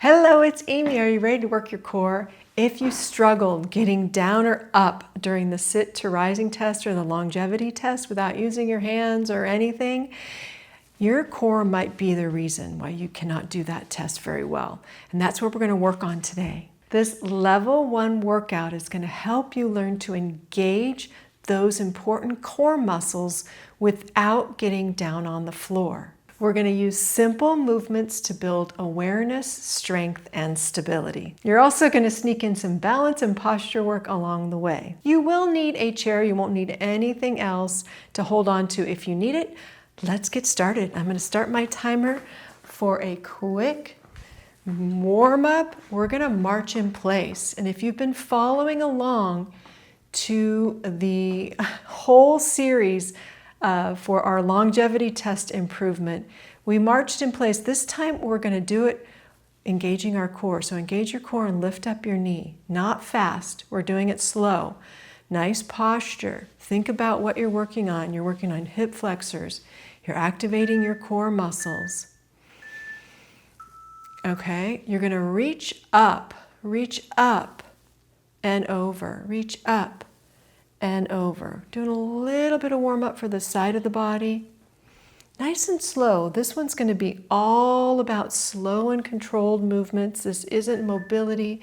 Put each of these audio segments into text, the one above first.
Hello, it's Amy. Are you ready to work your core? If you struggled getting down or up during the sit to rising test or the longevity test without using your hands or anything, your core might be the reason why you cannot do that test very well. And that's what we're going to work on today. This level 1 workout is going to help you learn to engage those important core muscles without getting down on the floor. We're going to use simple movements to build awareness, strength, and stability. You're also going to sneak in some balance and posture work along the way. You will need a chair. You won't need anything else to hold on to if you need it. Let's get started. I'm going to start my timer for a quick warm up. We're going to march in place. And if you've been following along to the whole series for our longevity test improvement, we marched in place. This time we're going to do it engaging our core. So engage your core and lift up your knee. Not fast. We're doing it slow. Nice posture. Think about what you're working on. You're working on hip flexors. You're activating your core muscles. Okay, you're going to reach up and over. Reach up and over. Doing a little bit of warm up for the side of the body. Nice and slow. This one's going to be all about slow and controlled movements. This isn't mobility.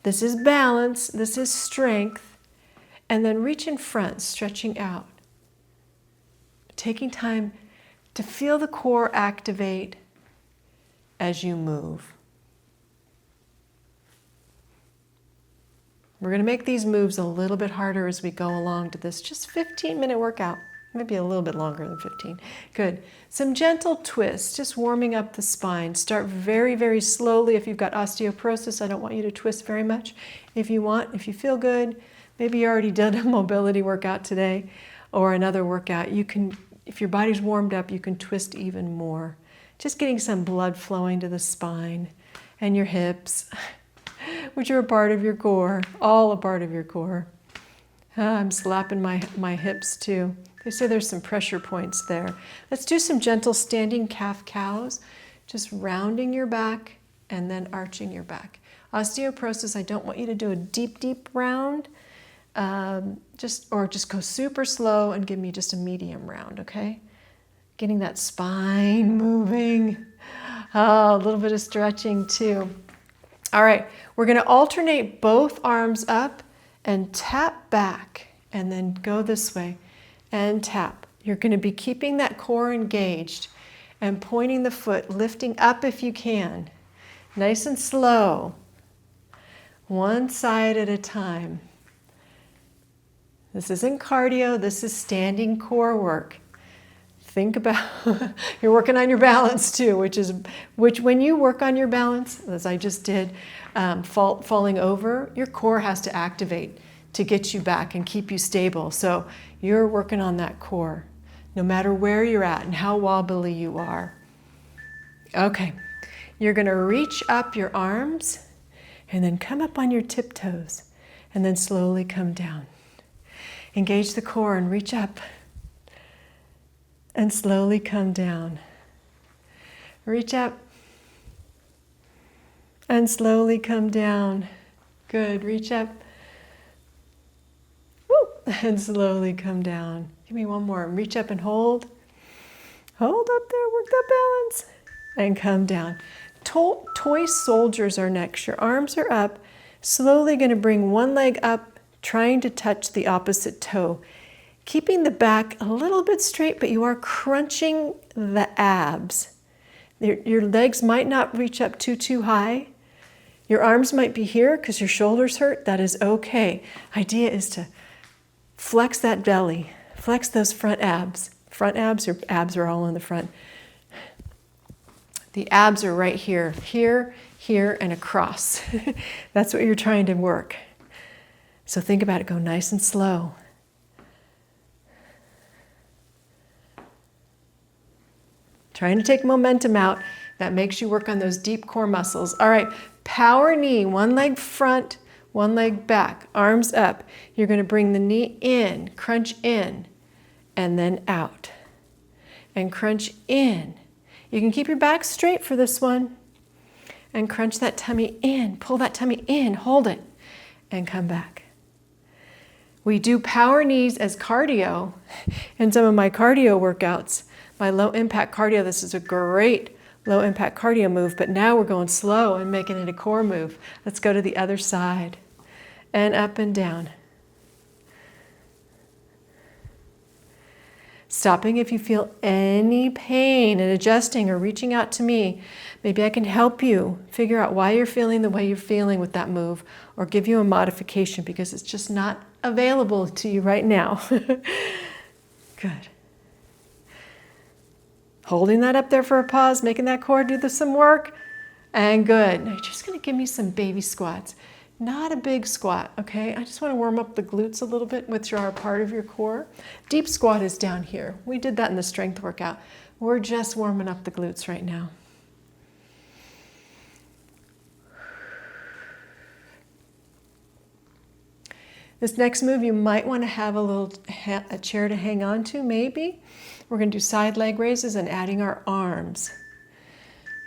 This is balance. This is strength. And then reach in front, stretching out. Taking time to feel the core activate as you move. We're going to make these moves a little bit harder as we go along to this just 15-minute workout. Maybe a little bit longer than 15. Good. Some gentle twists, just warming up the spine. Start very, very slowly. If you've got osteoporosis, I don't want you to twist very much. If you want, if you feel good, maybe you already did a mobility workout today or another workout, you can, if your body's warmed up, you can twist even more. Just getting some blood flowing to the spine and your hips, which are a part of your core, all a part of your core. I'm slapping my hips too. They say there's some pressure points there. Let's do some gentle standing calf cows, just rounding your back and then arching your back. Osteoporosis, I don't want you to do a deep, deep round, just go super slow and give me just a medium round, okay? Getting that spine moving. Oh, a little bit of stretching too. All right, we're going to alternate both arms up and tap back and then go this way and tap. You're going to be keeping that core engaged and pointing the foot, lifting up if you can. Nice and slow. One side at a time. This isn't cardio, this is standing core work. Think about, you're working on your balance too, which when you work on your balance, as I just did, falling over, your core has to activate to get you back and keep you stable. So you're working on that core, no matter where you're at and how wobbly you are. Okay, you're gonna reach up your arms and then come up on your tiptoes and then slowly come down. Engage the core and reach up. And slowly come down. Reach up. And slowly come down. Good. Reach up. Woo! And slowly come down. Give me one more. Reach up and hold. Hold up there. Work that balance. And come down. Toy soldiers are next. Your arms are up. Slowly going to bring one leg up, trying to touch the opposite toe. Keeping the back a little bit straight, but you are crunching the abs. Your legs might not reach up too high. Your arms might be here because your shoulders hurt. That is okay. Idea is to flex that belly. Flex those front abs. Front abs, your abs are all in the front. The abs are right here. Here, here, and across. That's what you're trying to work. So think about it. Go nice and slow. Trying to take momentum out. That makes you work on those deep core muscles. All right, power knee, one leg front, one leg back, arms up. You're going to bring the knee in, crunch in, and then out. And crunch in. You can keep your back straight for this one. and crunch that tummy in. Pull that tummy in, hold it, and come back. We do power knees as cardio in some of my cardio workouts. My low impact cardio, this is a great low impact cardio move, but now we're going slow and making it a core move. Let's go to the other side and up and down. Stopping if you feel any pain and adjusting or reaching out to me. Maybe I can help you figure out why you're feeling the way you're feeling with that move, or give you a modification because it's just not available to you right now. Good. Holding that up there for a pause, making that core do some work, and good. Now you're just going to give me some baby squats. Not a big squat, okay? I just want to warm up the glutes a little bit, which are a part of your core. Deep squat is down here. We did that in the strength workout. We're just warming up the glutes right now. This next move, you might want to have a chair to hang on to, maybe. We're going to do side leg raises and adding our arms.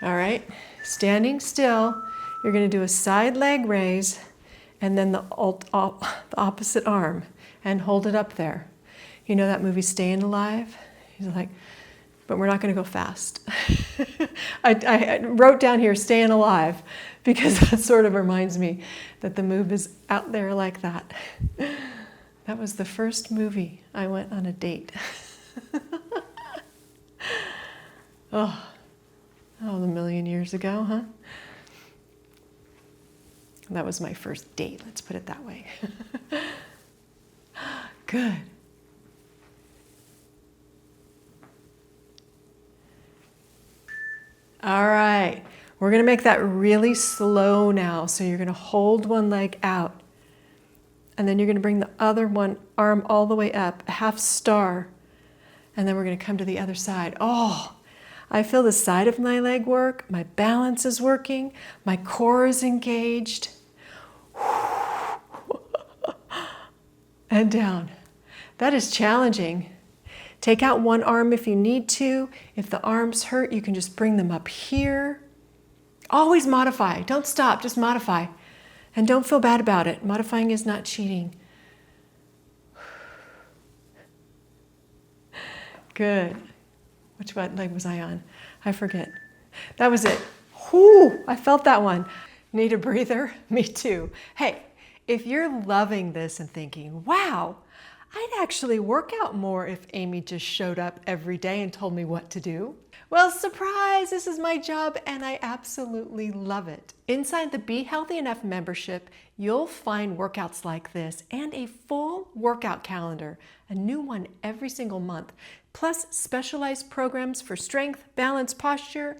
All right, standing still, you're going to do a side leg raise and then the opposite arm and hold it up there. You know that movie Staying Alive? He's like, but we're not going to go fast. I wrote down here Staying Alive because that sort of reminds me that the move is out there like that. That was the first movie I went on a date. Oh, a million years ago, huh? That was my first date, let's put it that way. Good. All right, we're going to make that really slow now. So you're going to hold one leg out, and then you're going to bring the other one arm all the way up, a half star, and then we're going to come to the other side. Oh, I feel the side of my leg work, my balance is working, my core is engaged. And down. That is challenging. Take out one arm if you need to. If the arms hurt, you can just bring them up here. Always modify. Don't stop, just modify. And don't feel bad about it. Modifying is not cheating. Good. Which leg was I on? I forget. That was it. Whoo, I felt that one. Need a breather? Me too. Hey, if you're loving this and thinking, wow, I'd actually work out more if Amy just showed up every day and told me what to do. Well, surprise, this is my job and I absolutely love it. Inside the Be Healthy Enough membership, you'll find workouts like this and a full workout calendar, a new one every single month, plus specialized programs for strength, balance, posture,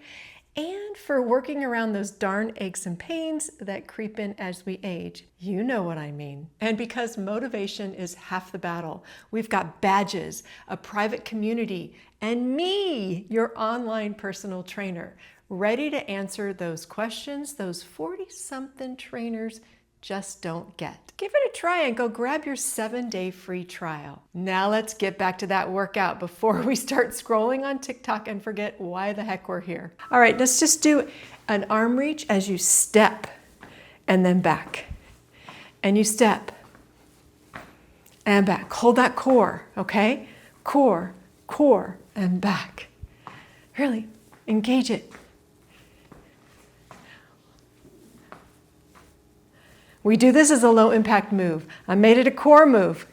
and for working around those darn aches and pains that creep in as we age. You know what I mean. And because motivation is half the battle, we've got badges, a private community, and me, your online personal trainer, ready to answer those questions those 40-something trainers just don't get. Give it a try and go grab your 7-day free trial. Now let's get back to that workout before we start scrolling on TikTok and forget why the heck we're here. All right, let's just do an arm reach as you step and then back. And you step and back. Hold that core, okay? Core, core, and back. Really, engage it. We do this as a low impact move. I made it a core move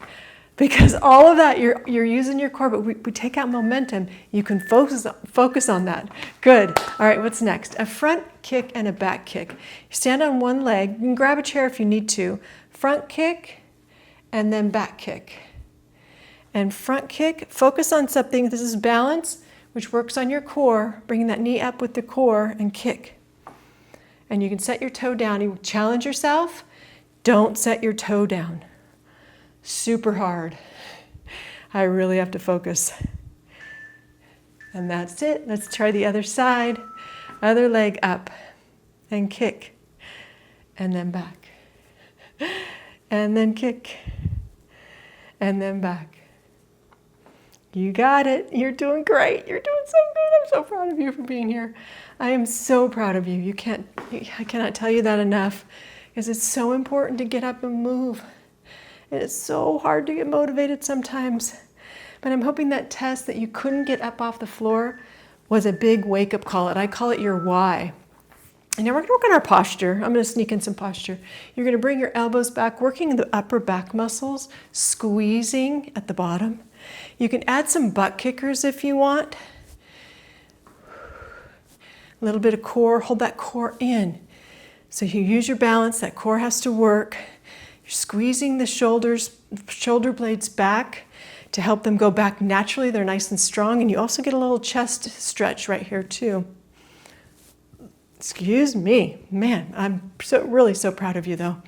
because all of that, you're using your core, but we take out momentum. You can focus on that. Good. All right, what's next? A front kick and a back kick. You stand on one leg. You can grab a chair if you need to. Front kick and then back kick. And front kick, focus on something. This is balance, which works on your core, bringing that knee up with the core and kick. And you can set your toe down. You challenge yourself. Don't set your toe down. Super hard. I really have to focus. And that's it. Let's try the other side. Other leg up and kick. And then back. And then kick. And then back. You got it. You're doing great. You're doing so good. I'm so proud of you for being here. I am so proud of you. I cannot tell you that enough, because it's so important to get up and move. And it's so hard to get motivated sometimes. But I'm hoping that test that you couldn't get up off the floor was a big wake-up call. And I call it your why. And now we're going to work on our posture. I'm going to sneak in some posture. You're going to bring your elbows back, working the upper back muscles, squeezing at the bottom. You can add some butt kickers if you want. A little bit of core, hold that core in. So you use your balance, that core has to work. You're squeezing the shoulder blades back to help them go back naturally. They're nice and strong. And you also get a little chest stretch right here too. Excuse me, man, I'm really so proud of you though,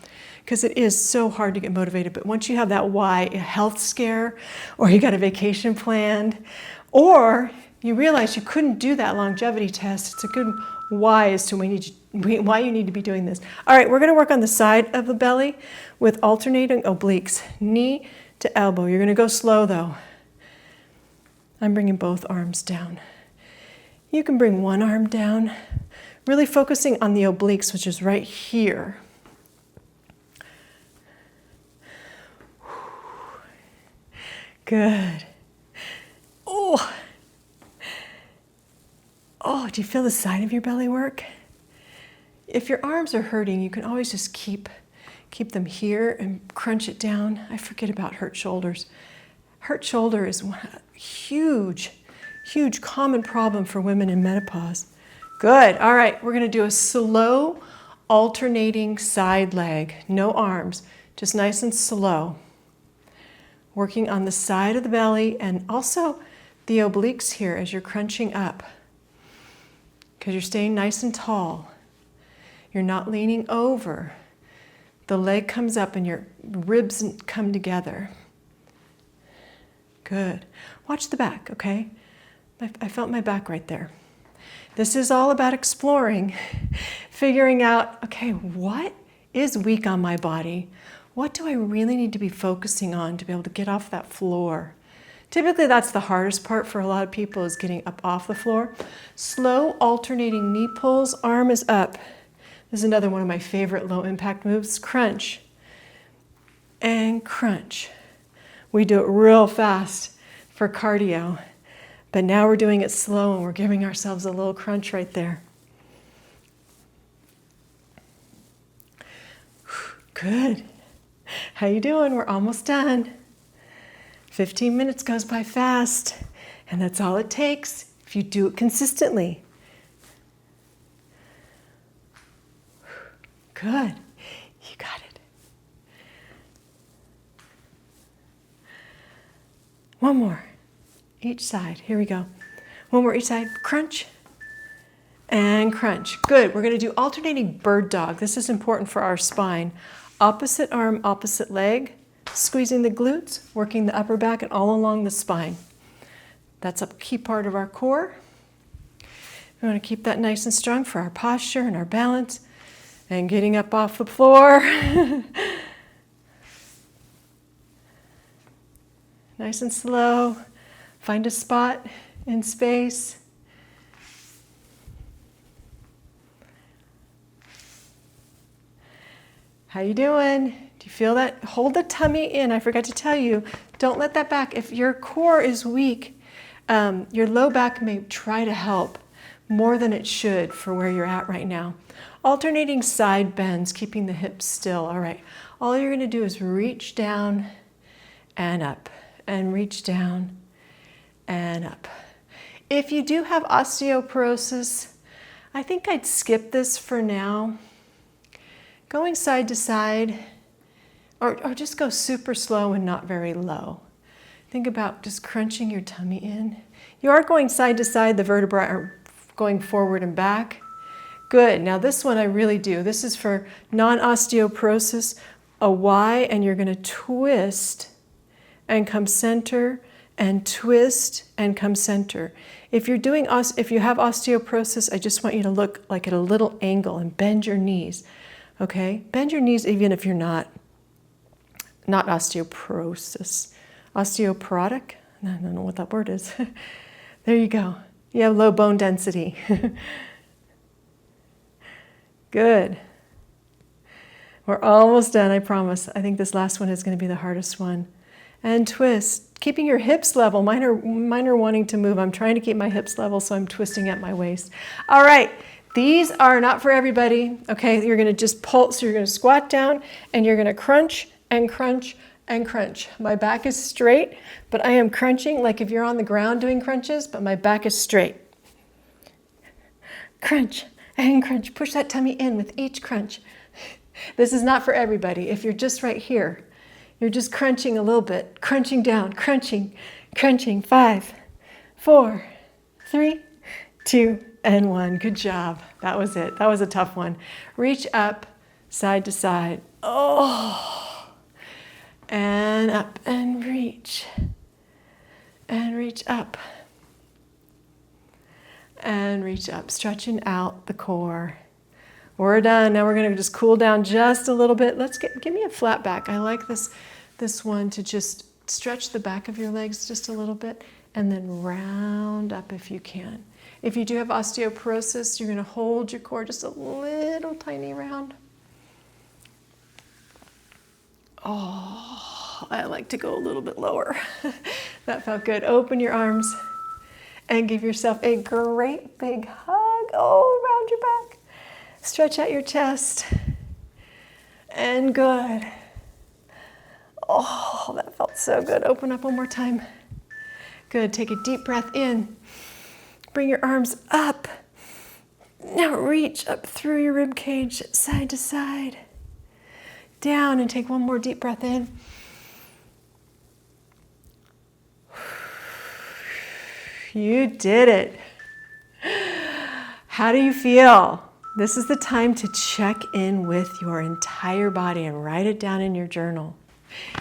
because it is so hard to get motivated. But once you have that why, a health scare, or you got a vacation planned, or you realize you couldn't do that longevity test, it's a good why as to why you need to be doing this. All right, we're going to work on the side of the belly with alternating obliques, knee to elbow. You're going to go slow though. I'm bringing both arms down. You can bring one arm down, really focusing on the obliques, which is right here. Good. Oh, do you feel the side of your belly work? If your arms are hurting, you can always just keep them here and crunch it down. I forget about hurt shoulders. Hurt shoulder is a huge common problem for women in menopause. Good. All right, we're going to do a slow alternating side leg. No arms, just nice and slow. Working on the side of the belly and also the obliques here as you're crunching up, because you're staying nice and tall. You're not leaning over. The leg comes up and your ribs come together. Good. Watch the back, okay? I felt my back right there. This is all about exploring, figuring out, okay, what is weak on my body? What do I really need to be focusing on to be able to get off that floor? Typically, that's the hardest part for a lot of people, is getting up off the floor. Slow alternating knee pulls, arm is up. This is another one of my favorite low impact moves, crunch and crunch. We do it real fast for cardio. But now we're doing it slow and we're giving ourselves a little crunch right there. Good. How you doing? We're almost done. 15 minutes goes by fast, and that's all it takes if you do it consistently. Good. You got it. One more. Each side. Here we go. One more each side. Crunch and crunch. Good. We're going to do alternating bird dog. This is important for our spine. Opposite arm, opposite leg. Squeezing the glutes, working the upper back and all along the spine. That's a key part of our core. We want to keep that nice and strong for our posture and our balance and getting up off the floor. Nice and slow. Find a spot in space. How you doing? Do you feel that? Hold the tummy in. I forgot to tell you, don't let that back. If your core is weak, your low back may try to help more than it should for where you're at right now. Alternating side bends, keeping the hips still. All right. All you're going to do is reach down and up, and reach down and up. If you do have osteoporosis, I think I'd skip this for now. Going side to side, or just go super slow and not very low. Think about just crunching your tummy in. You are going side to side, the vertebrae are going forward and back. Good. Now this one I really do. This is for non-osteoporosis, a Y, and you're going to twist and come center, and twist and come center. If you have osteoporosis, I just want you to look like at a little angle and bend your knees. Okay? Bend your knees even if you're not osteoporosis. Osteoporotic? I don't know what that word is. There you go. You have low bone density. Good. We're almost done, I promise. I think this last one is going to be the hardest one. And twist, keeping your hips level. Mine are wanting to move. I'm trying to keep my hips level, so I'm twisting at my waist. All right, these are not for everybody. Okay, you're going to just pulse. So you're going to squat down, and you're going to crunch and crunch and crunch. My back is straight, but I am crunching like if you're on the ground doing crunches, but my back is straight. Crunch and crunch. Push that tummy in with each crunch. This is not for everybody. If you're just right here, you're just crunching a little bit, crunching down, crunching, crunching. 5, 4, 3, 2, and 1. Good job. That was it. That was a tough one. Reach up, side to side. Oh, and up and reach up and reach up, stretching out the core. We're done. Now we're going to just cool down just a little bit. Give me a flat back. I like this one to just stretch the back of your legs just a little bit and then round up if you can. If you do have osteoporosis, you're going to hold your core just a little tiny round. Oh, I like to go a little bit lower. That felt good. Open your arms and give yourself a great big hug. Oh, around your back. Stretch out your chest. And good. Oh, that felt so good. Open up one more time. Good. Take a deep breath in. Bring your arms up. Now reach up through your rib cage, side to side. Down, and take one more deep breath in. You did it. How do you feel? This is the time to check in with your entire body and write it down in your journal.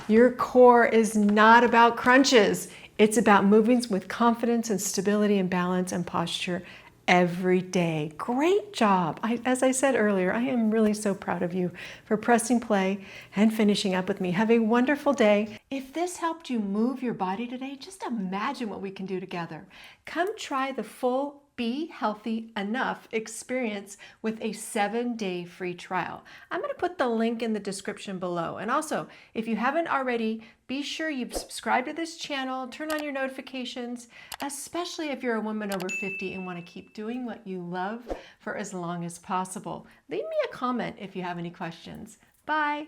Your core is not about crunches. It's about moving with confidence and stability and balance and posture every day. Great job. As I said earlier, I am really so proud of you for pressing play and finishing up with me. Have a wonderful day. If this helped you move your body today, just imagine what we can do together. Come try the full Be Healthy Enough experience with a 7-day free trial. I'm going to put the link in the description below. And also, if you haven't already, be sure you've subscribed to this channel, turn on your notifications, especially if you're a woman over 50 and want to keep doing what you love for as long as possible. Leave me a comment if you have any questions. Bye.